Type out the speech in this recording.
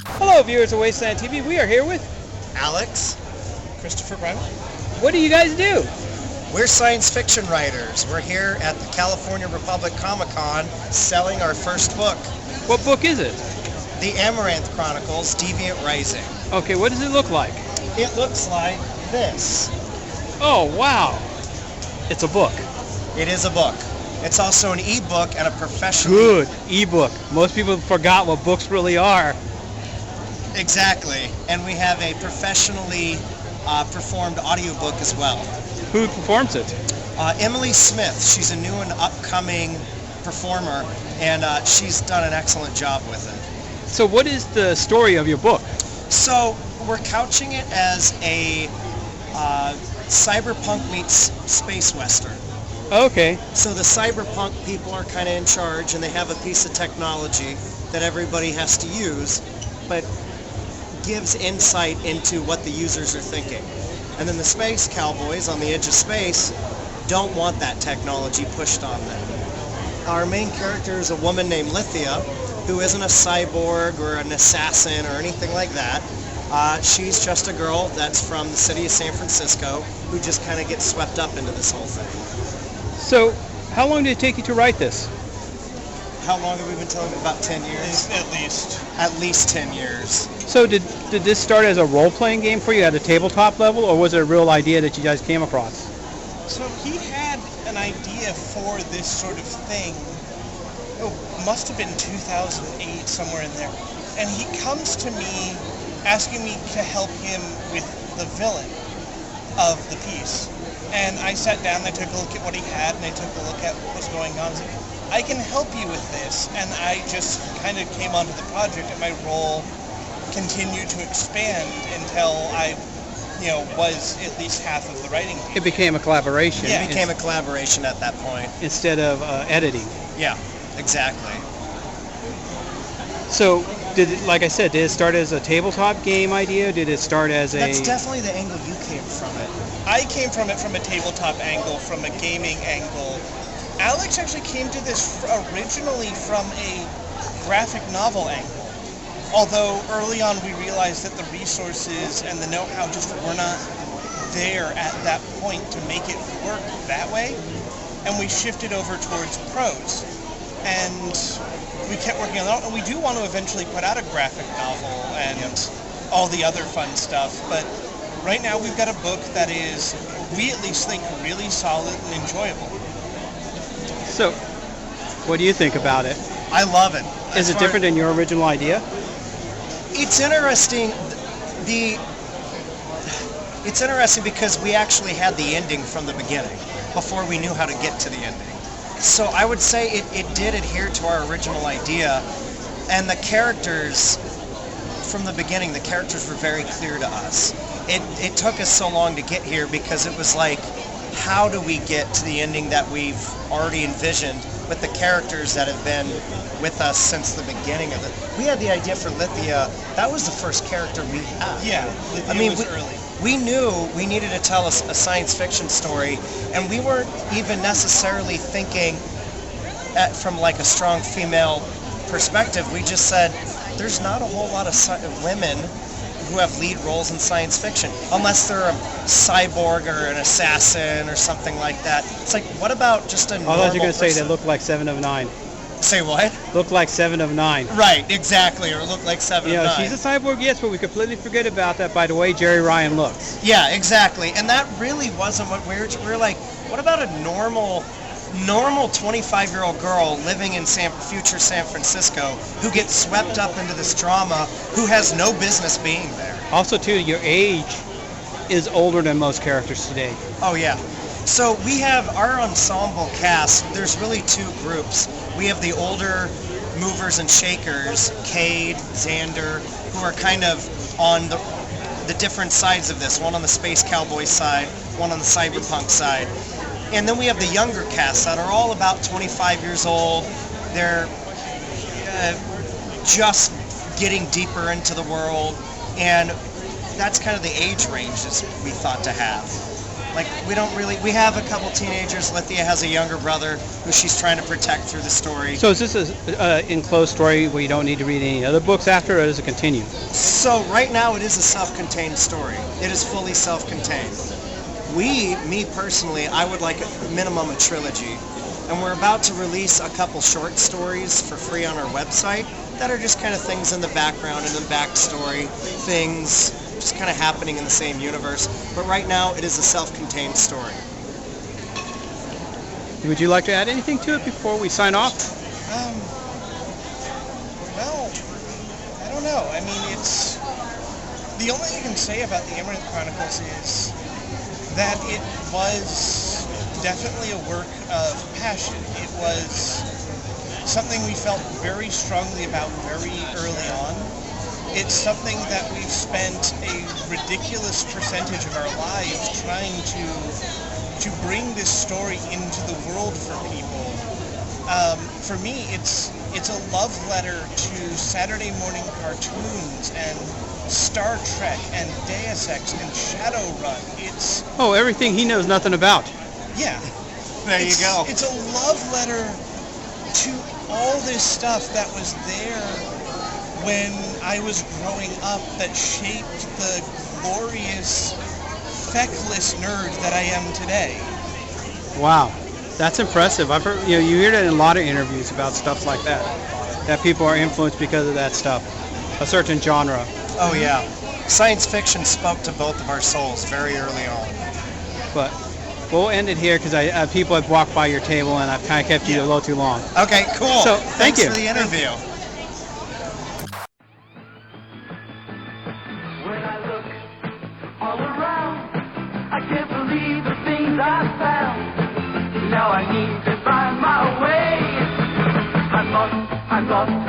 Hello, viewers of Wasteland TV. We are here with Alex, Christopher Preiman. What do you guys do? we're science fiction writers. We're here at the California Republic Comic-Con selling our first book, What book is it? the Amaranth Chronicles, Deviant Rising. Okay, what does it look like? It looks like this. Oh, wow. It's a book. It is a book. It's also an e-book and a professional... Good. Ebook. Most people forgot what books really are. Exactly. And we have a professionally performed audiobook as well. Who performs it? Emily Smith. She's a new and upcoming performer, and she's done an excellent job with it. So what is the story of your book? So we're couching it as a cyberpunk meets space western. Okay. So the cyberpunk people are kind of in charge, and they have a piece of technology that everybody has to use, but gives insight into what the users are thinking. And then the space cowboys on the edge of space don't want that technology pushed on them. Our main character is a woman named Lithia, who isn't a cyborg or an assassin or anything like that. She's just a girl that's from the city of San Francisco who just kind of gets swept up into this whole thing. So how long did it take you to write this? How long have we been telling? About 10 years? At least. At least 10 years. So did this start as a role-playing game for you at a tabletop level, or was it a real idea that you guys came across? So he had an idea for this sort of thing. Oh, must have been 2008, somewhere in there. And he comes to me asking me to help him with the villain of the piece. And I sat down and I took a look at what he had, and I took a look at what was going on. I was like, I can help you with this. And I just kind of came onto the project, and my role continued to expand until I, was at least half of the writing team. It became a collaboration. It became a collaboration at that point. Instead of editing. Yeah, exactly. So, like I said, did it start as a tabletop game idea? Did it start as a... That's definitely the angle you came from it. I came from it from a tabletop angle, from a gaming angle. Alex actually came to this originally from a graphic novel angle. Although early on we realized that the resources and the know-how just were not there at that point to make it work that way. And we shifted over towards prose. And we kept working on that, and we do want to eventually put out a graphic novel and all the other fun stuff. But right now we've got a book that is, we at least think, really solid and enjoyable. So, what do you think about it? I love it. Is it different than your original idea? It's interesting. It's interesting because we actually had the ending from the beginning before we knew how to get to the ending. So I would say it did adhere to our original idea, and the characters, from the beginning, the characters were very clear to us. It took us so long to get here because it was like, how do we get to the ending that we've already envisioned with the characters that have been with us since the beginning of it? We had the idea for Lithia. That was the first character we had. Yeah, Lithia was early. We knew we needed to tell us a science fiction story, and we weren't even necessarily thinking from like a strong female perspective. We just said, there's not a whole lot of women who have lead roles in science fiction, unless they're a cyborg or an assassin or something like that. It's like, what about just a normal I thought you were going to say person? they look like 7 of 9. Say what? Look like 7 of 9. Right, exactly, or look like 7 of 9. She's a cyborg, yes, but we completely forget about that by the way Jerry Ryan looks. Yeah, exactly, and that really wasn't what we were like, what about a normal 25-year-old girl living in future San Francisco who gets swept up into this drama, who has no business being there? Also, too, your age is older than most characters today. Oh, yeah. So we have our ensemble cast, there's really two groups. We have the older movers and shakers, Cade, Xander, who are kind of on the different sides of this, one on the Space Cowboy side, one on the cyberpunk side. And then we have the younger cast that are all about 25 years old. They're just getting deeper into the world, and that's kind of the age range that we thought to have. Like, we have a couple teenagers. Lithia has a younger brother who she's trying to protect through the story. So is this an enclosed story where you don't need to read any other books after, or does it continue? So right now it is a self-contained story. It is fully self-contained. Me personally, I would like a minimum a trilogy. And we're about to release a couple short stories for free on our website that are just kind of things in the background and the backstory, things just kind of happening in the same universe. But right now, it is a self-contained story. Would you like to add anything to it before we sign off? Well, I don't know. I mean, it's... The only thing I can say about the Amaranth Chronicles is that it was definitely a work of passion. It was something we felt very strongly about very early on. It's something that we've spent a ridiculous percentage of our lives trying to bring this story into the world for people. For me, it's a love letter to Saturday morning cartoons and Star Trek and Deus Ex and Shadowrun. It's everything he knows nothing about. Yeah. There you go. It's a love letter to all this stuff that was there when I was growing up that shaped the glorious, feckless nerd that I am today. Wow, that's impressive. I've heard, you hear that in a lot of interviews about stuff like that, that people are influenced because of that stuff, a certain genre. Oh yeah. Science fiction spoke to both of our souls very early on. But we'll end it here because people have walked by your table and I've kind of kept you a little too long. Okay, cool. So, thank you. Thanks for the interview. When I look all around, I can't believe the things I found. Now I need to find my way. I must